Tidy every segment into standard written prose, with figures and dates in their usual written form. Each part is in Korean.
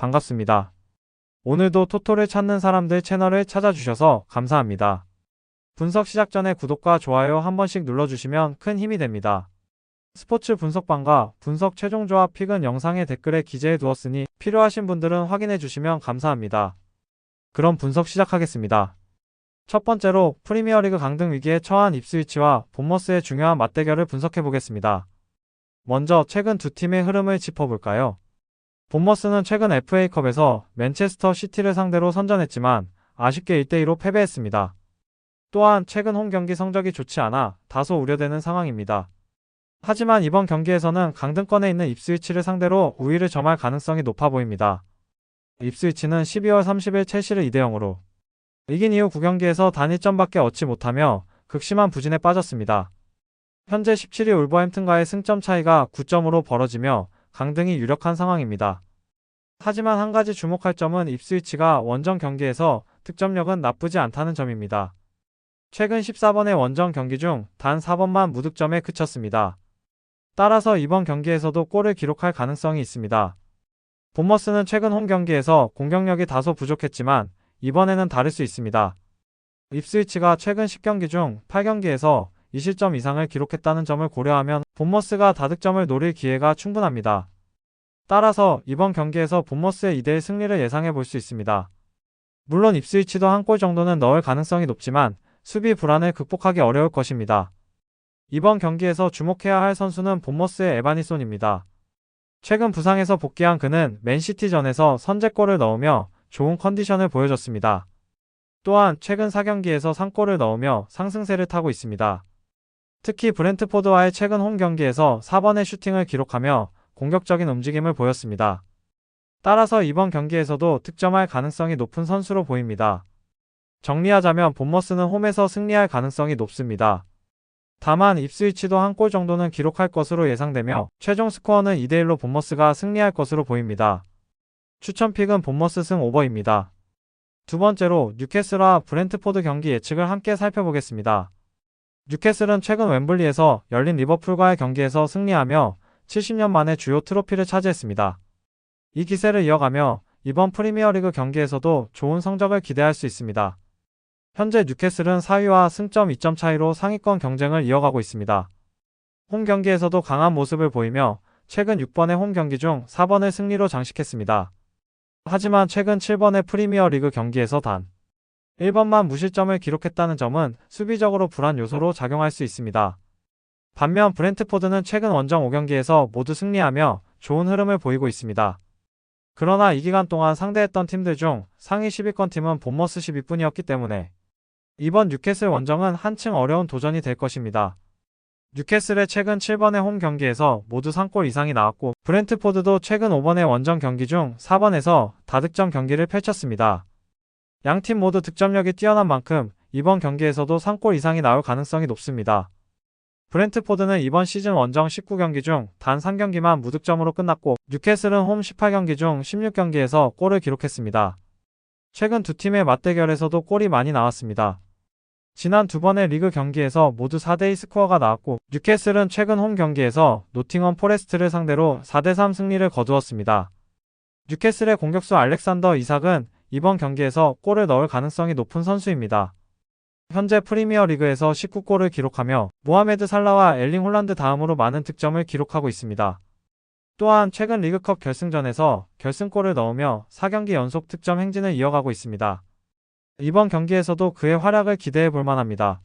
반갑습니다. 오늘도 토토를 찾는 사람들 채널을 찾아주셔서 감사합니다. 분석 시작 전에 구독과 좋아요 한 번씩 눌러주시면 큰 힘이 됩니다. 스포츠 분석방과 분석 최종 조합 픽은 영상의 댓글에 기재해 두었으니 필요하신 분들은 확인해 주시면 감사합니다. 그럼 분석 시작하겠습니다. 첫 번째로 프리미어리그 강등 위기에 처한 입스위치와 본머스의 중요한 맞대결을 분석해 보겠습니다. 먼저 최근 두 팀의 흐름을 짚어볼까요? 본머스는 최근 FA컵에서 맨체스터 시티를 상대로 선전했지만 아쉽게 1대2로 패배했습니다. 또한 최근 홈 경기 성적이 좋지 않아 다소 우려되는 상황입니다. 하지만 이번 경기에서는 강등권에 있는 입스위치를 상대로 우위를 점할 가능성이 높아 보입니다. 입스위치는 12월 30일 첼시를 2대0으로 이긴 이후 9경기에서 단 1점밖에 얻지 못하며 극심한 부진에 빠졌습니다. 현재 17위 울버햄튼과의 승점 차이가 9점으로 벌어지며 강등이 유력한 상황입니다. 하지만 한 가지 주목할 점은 입스위치가 원정 경기에서 득점력은 나쁘지 않다는 점입니다. 최근 14번의 원정 경기 중 단 4번만 무득점에 그쳤습니다. 따라서 이번 경기에서도 골을 기록할 가능성이 있습니다. 본머스는 최근 홈 경기에서 공격력이 다소 부족했지만 이번에는 다를 수 있습니다. 입스위치가 최근 10경기 중 8경기에서 2실점 이상을 기록했다는 점을 고려하면 본머스가 다득점을 노릴 기회가 충분합니다. 따라서 이번 경기에서 본머스의 2대1 승리를 예상해 볼 수 있습니다. 물론 입스위치도 한 골 정도는 넣을 가능성이 높지만 수비 불안을 극복하기 어려울 것입니다. 이번 경기에서 주목해야 할 선수는 본머스의 에바니손입니다. 최근 부상에서 복귀한 그는 맨시티전에서 선제골을 넣으며 좋은 컨디션을 보여줬습니다. 또한 최근 4경기에서 3골을 넣으며 상승세를 타고 있습니다. 특히 브렌트포드와의 최근 홈 경기에서 4번의 슈팅을 기록하며 공격적인 움직임을 보였습니다. 따라서 이번 경기에서도 득점할 가능성이 높은 선수로 보입니다. 정리하자면 본머스는 홈에서 승리할 가능성이 높습니다. 다만 입스위치도 한 골 정도는 기록할 것으로 예상되며 최종 스코어는 2대1로 본머스가 승리할 것으로 보입니다. 추천픽은 본머스 승 오버입니다. 두 번째로 뉴캐슬과 브렌트포드 경기 예측을 함께 살펴보겠습니다. 뉴캐슬은 최근 웸블리에서 열린 리버풀과의 경기에서 승리하며 70년 만에 주요 트로피를 차지했습니다. 이 기세를 이어가며 이번 프리미어리그 경기에서도 좋은 성적을 기대할 수 있습니다. 현재 뉴캐슬은 4위와 승점 2점 차이로 상위권 경쟁을 이어가고 있습니다. 홈 경기에서도 강한 모습을 보이며 최근 6번의 홈 경기 중 4번을 승리로 장식했습니다. 하지만 최근 7번의 프리미어리그 경기에서 단 1번만 무실점을 기록했다는 점은 수비적으로 불안 요소로 작용할 수 있습니다. 반면 브렌트포드는 최근 원정 5경기에서 모두 승리하며 좋은 흐름을 보이고 있습니다. 그러나 이 기간 동안 상대했던 팀들 중 상위 10위권 팀은 본머스 10위뿐이었기 때문에 이번 뉴캐슬 원정은 한층 어려운 도전이 될 것입니다. 뉴캐슬의 최근 7번의 홈 경기에서 모두 3골 이상이 나왔고 브렌트포드도 최근 5번의 원정 경기 중 4번에서 다득점 경기를 펼쳤습니다. 양팀 모두 득점력이 뛰어난 만큼 이번 경기에서도 3골 이상이 나올 가능성이 높습니다. 브렌트포드는 이번 시즌 원정 19경기 중 단 3경기만 무득점으로 끝났고 뉴캐슬은 홈 18경기 중 16경기에서 골을 기록했습니다. 최근 두 팀의 맞대결에서도 골이 많이 나왔습니다. 지난 두 번의 리그 경기에서 모두 4대2 스코어가 나왔고 뉴캐슬은 최근 홈 경기에서 노팅엄 포레스트를 상대로 4대3 승리를 거두었습니다. 뉴캐슬의 공격수 알렉산더 이삭은 이번 경기에서 골을 넣을 가능성이 높은 선수입니다. 현재 프리미어리그에서 19골을 기록하며 모하메드 살라와 엘링 홀란드 다음으로 많은 득점을 기록하고 있습니다. 또한 최근 리그컵 결승전에서 결승골을 넣으며 4경기 연속 득점 행진을 이어가고 있습니다. 이번 경기에서도 그의 활약을 기대해 볼 만합니다.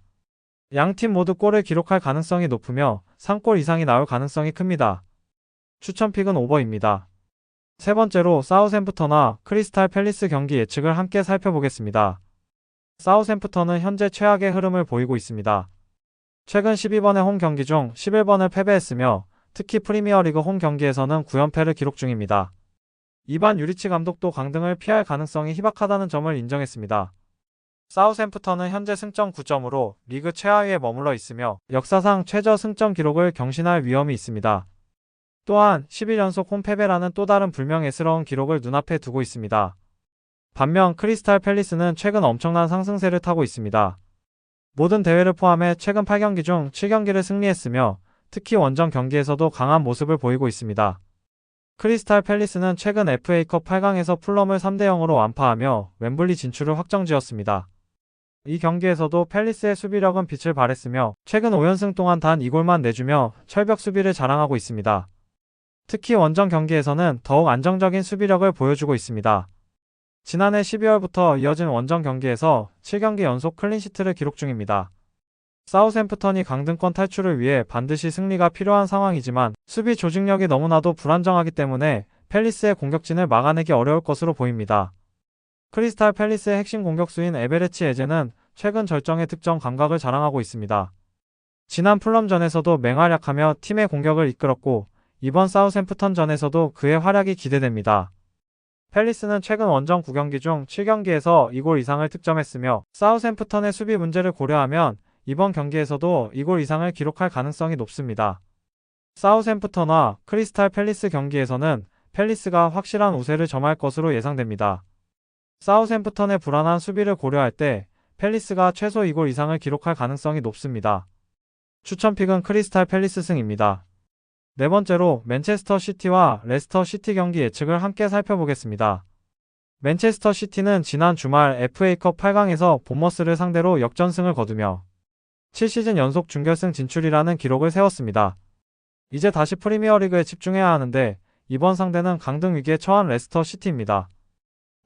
양팀 모두 골을 기록할 가능성이 높으며 3골 이상이 나올 가능성이 큽니다. 추천픽은 오버입니다. 세 번째로 사우샘프턴과 크리스탈 팰리스 경기 예측을 함께 살펴보겠습니다. 사우샘프턴은 현재 최악의 흐름을 보이고 있습니다. 최근 12번의 홈 경기 중 11번을 패배했으며 특히 프리미어리그 홈 경기에서는 9연패를 기록 중입니다. 이반 유리치 감독도 강등을 피할 가능성이 희박하다는 점을 인정했습니다. 사우샘프턴은 현재 승점 9점으로 리그 최하위에 머물러 있으며 역사상 최저 승점 기록을 경신할 위험이 있습니다. 또한 11연속 홈패배라는 또 다른 불명예스러운 기록을 눈앞에 두고 있습니다. 반면 크리스탈 팰리스는 최근 엄청난 상승세를 타고 있습니다. 모든 대회를 포함해 최근 8경기 중 7경기를 승리했으며 특히 원정 경기에서도 강한 모습을 보이고 있습니다. 크리스탈 팰리스는 최근 FA컵 8강에서 풀럼을 3대 0으로 완파하며 웸블리 진출을 확정지었습니다. 이 경기에서도 팰리스의 수비력은 빛을 발했으며 최근 5연승 동안 단 2골만 내주며 철벽 수비를 자랑하고 있습니다. 특히 원정 경기에서는 더욱 안정적인 수비력을 보여주고 있습니다. 지난해 12월부터 이어진 원정 경기에서 7경기 연속 클린시트를 기록 중입니다. 사우샘프턴이 강등권 탈출을 위해 반드시 승리가 필요한 상황이지만 수비 조직력이 너무나도 불안정하기 때문에 팰리스의 공격진을 막아내기 어려울 것으로 보입니다. 크리스탈 팰리스의 핵심 공격수인 에베레치 에제는 최근 절정의 득점 감각을 자랑하고 있습니다. 지난 풀럼전에서도 맹활약하며 팀의 공격을 이끌었고 이번 사우샘프턴전에서도 그의 활약이 기대됩니다. 팰리스는 최근 원정 9경기 중 7경기에서 2골 이상을 득점했으며 사우샘프턴의 수비 문제를 고려하면 이번 경기에서도 2골 이상을 기록할 가능성이 높습니다. 사우샘프턴과 크리스탈 팰리스 경기에서는 팰리스가 확실한 우세를 점할 것으로 예상됩니다. 사우샘프턴의 불안한 수비를 고려할 때 팰리스가 최소 2골 이상을 기록할 가능성이 높습니다. 추천픽은 크리스탈 팰리스 승입니다. 네 번째로 맨체스터 시티와 레스터 시티 경기 예측을 함께 살펴보겠습니다. 맨체스터 시티는 지난 주말 FA컵 8강에서 본머스를 상대로 역전승을 거두며 7시즌 연속 준결승 진출이라는 기록을 세웠습니다. 이제 다시 프리미어리그에 집중해야 하는데 이번 상대는 강등 위기에 처한 레스터 시티입니다.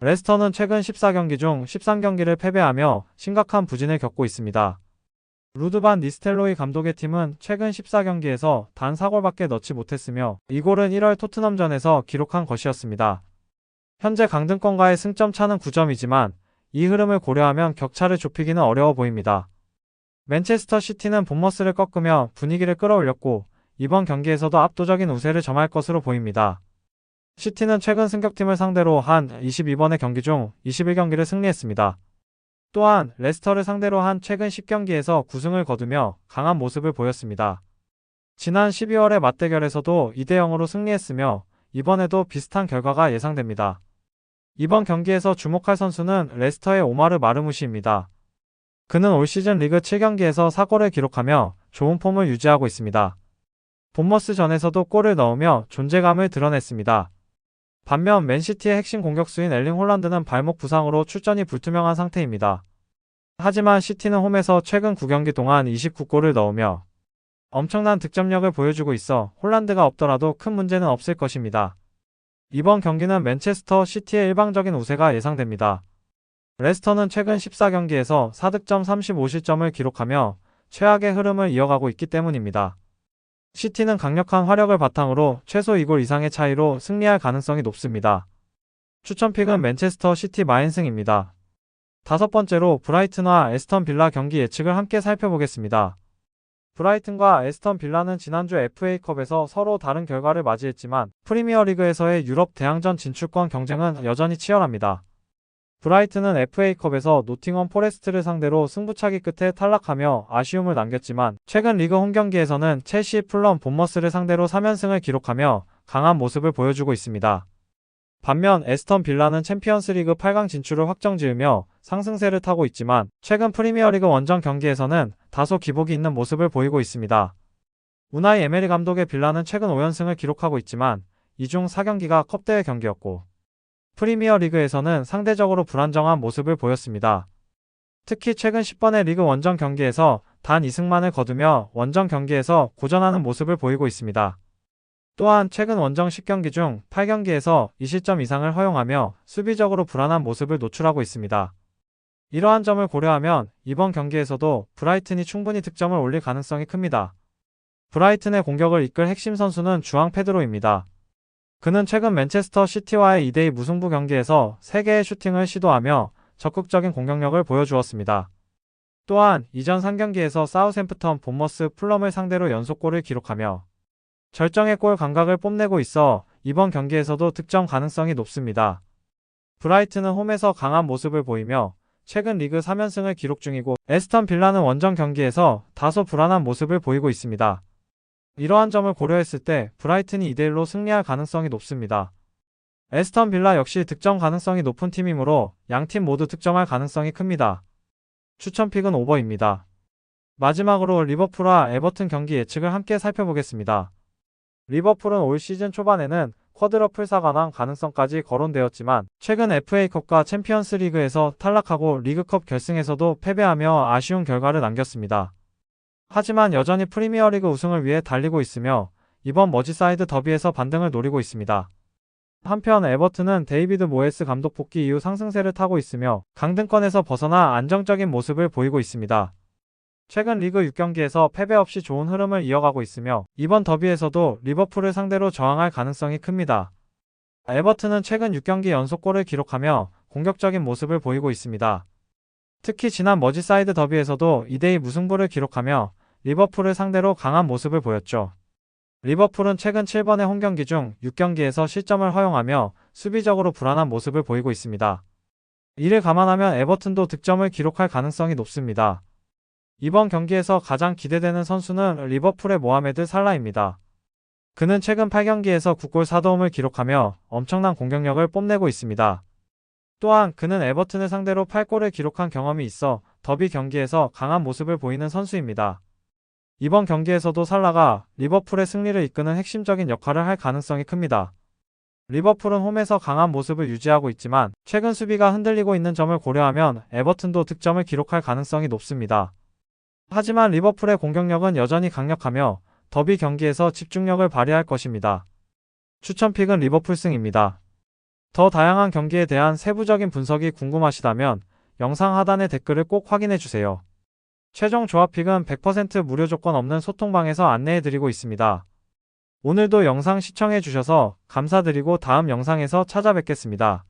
레스터는 최근 14경기 중 13경기를 패배하며 심각한 부진을 겪고 있습니다. 루드 반 니스텔로이 감독의 팀은 최근 14경기에서 단 4골밖에 넣지 못했으며 이 골은 1월 토트넘전에서 기록한 것이었습니다. 현재 강등권과의 승점 차는 9점이지만 이 흐름을 고려하면 격차를 좁히기는 어려워 보입니다. 맨체스터 시티는 본머스를 꺾으며 분위기를 끌어올렸고 이번 경기에서도 압도적인 우세를 점할 것으로 보입니다. 시티는 최근 승격팀을 상대로 한 22번의 경기 중 21경기를 승리했습니다. 또한 레스터를 상대로 한 최근 10경기에서 9승을 거두며 강한 모습을 보였습니다. 지난 12월의 맞대결에서도 2대 0으로 승리했으며 이번에도 비슷한 결과가 예상됩니다. 이번 경기에서 주목할 선수는 레스터의 오마르 마르무시입니다. 그는 올 시즌 리그 7경기에서 4골을 기록하며 좋은 폼을 유지하고 있습니다. 본머스전에서도 골을 넣으며 존재감을 드러냈습니다. 반면 맨시티의 핵심 공격수인 엘링 홀란드는 발목 부상으로 출전이 불투명한 상태입니다. 하지만 시티는 홈에서 최근 9경기 동안 29골을 넣으며 엄청난 득점력을 보여주고 있어 홀란드가 없더라도 큰 문제는 없을 것입니다. 이번 경기는 맨체스터 시티의 일방적인 우세가 예상됩니다. 레스터는 최근 14경기에서 4득점 35실점을 기록하며 최악의 흐름을 이어가고 있기 때문입니다. 시티는 강력한 화력을 바탕으로 최소 2골 이상의 차이로 승리할 가능성이 높습니다. 추천픽은 맨체스터 시티 마인승입니다. 다섯 번째로 브라이튼과 에스턴 빌라 경기 예측을 함께 살펴보겠습니다. 브라이튼과 에스턴 빌라는 지난주 FA컵에서 서로 다른 결과를 맞이했지만 프리미어리그에서의 유럽 대항전 진출권 경쟁은 여전히 치열합니다. 브라이튼은 FA컵에서 노팅엄 포레스트를 상대로 승부차기 끝에 탈락하며 아쉬움을 남겼지만 최근 리그 홈경기에서는 첼시, 풀럼, 본머스를 상대로 3연승을 기록하며 강한 모습을 보여주고 있습니다. 반면 에스턴 빌라는 챔피언스리그 8강 진출을 확정지으며 상승세를 타고 있지만 최근 프리미어리그 원정 경기에서는 다소 기복이 있는 모습을 보이고 있습니다. 우나이 에메리 감독의 빌라는 최근 5연승을 기록하고 있지만 이 중 4경기가 컵대회 경기였고 프리미어리그에서는 상대적으로 불안정한 모습을 보였습니다. 특히 최근 10번의 리그 원정 경기에서 단 2승만을 거두며 원정 경기에서 고전하는 모습을 보이고 있습니다. 또한 최근 원정 10경기 중 8경기에서 2실점 이상을 허용하며 수비적으로 불안한 모습을 노출하고 있습니다. 이러한 점을 고려하면 이번 경기에서도 브라이튼이 충분히 득점을 올릴 가능성이 큽니다. 브라이튼의 공격을 이끌 핵심 선수는 주앙 페드로입니다. 그는 최근 맨체스터 시티와의 2대2 무승부 경기에서 3개의 슈팅을 시도하며 적극적인 공격력을 보여주었습니다. 또한 이전 3경기에서 사우샘프턴, 본머스, 풀럼을 상대로 연속골을 기록하며 절정의 골 감각을 뽐내고 있어 이번 경기에서도 득점 가능성이 높습니다. 브라이튼은 홈에서 강한 모습을 보이며 최근 리그 3연승을 기록 중이고 에스턴 빌라는 원정 경기에서 다소 불안한 모습을 보이고 있습니다. 이러한 점을 고려했을 때 브라이튼이 2대1로 승리할 가능성이 높습니다. 에스턴 빌라 역시 득점 가능성이 높은 팀이므로 양팀 모두 득점할 가능성이 큽니다. 추천픽은 오버입니다. 마지막으로 리버풀과 에버튼 경기 예측을 함께 살펴보겠습니다. 리버풀은 올 시즌 초반에는 쿼드러플 사관왕 가능성까지 거론되었지만 최근 FA컵과 챔피언스 리그에서 탈락하고 리그컵 결승에서도 패배하며 아쉬운 결과를 남겼습니다. 하지만 여전히 프리미어리그 우승을 위해 달리고 있으며 이번 머지사이드 더비에서 반등을 노리고 있습니다. 한편 에버튼은 데이비드 모예스 감독 복귀 이후 상승세를 타고 있으며 강등권에서 벗어나 안정적인 모습을 보이고 있습니다. 최근 리그 6경기에서 패배 없이 좋은 흐름을 이어가고 있으며 이번 더비에서도 리버풀을 상대로 저항할 가능성이 큽니다. 에버튼은 최근 6경기 연속골을 기록하며 공격적인 모습을 보이고 있습니다. 특히 지난 머지사이드 더비에서도 2대2 무승부를 기록하며 리버풀을 상대로 강한 모습을 보였죠. 리버풀은 최근 7번의 홈경기 중 6경기에서 실점을 허용하며 수비적으로 불안한 모습을 보이고 있습니다. 이를 감안하면 에버튼도 득점을 기록할 가능성이 높습니다. 이번 경기에서 가장 기대되는 선수는 리버풀의 모하메드 살라입니다. 그는 최근 8경기에서 9골 4도움을 기록하며 엄청난 공격력을 뽐내고 있습니다. 또한 그는 에버튼을 상대로 8골을 기록한 경험이 있어 더비 경기에서 강한 모습을 보이는 선수입니다. 이번 경기에서도 살라가 리버풀의 승리를 이끄는 핵심적인 역할을 할 가능성이 큽니다. 리버풀은 홈에서 강한 모습을 유지하고 있지만 최근 수비가 흔들리고 있는 점을 고려하면 에버튼도 득점을 기록할 가능성이 높습니다. 하지만 리버풀의 공격력은 여전히 강력하며 더비 경기에서 집중력을 발휘할 것입니다. 추천픽은 리버풀 승입니다. 더 다양한 경기에 대한 세부적인 분석이 궁금하시다면 영상 하단의 댓글을 꼭 확인해주세요. 최종 조합픽은 100% 무료 조건 없는 소통방에서 안내해드리고 있습니다. 오늘도 영상 시청해주셔서 감사드리고 다음 영상에서 찾아뵙겠습니다.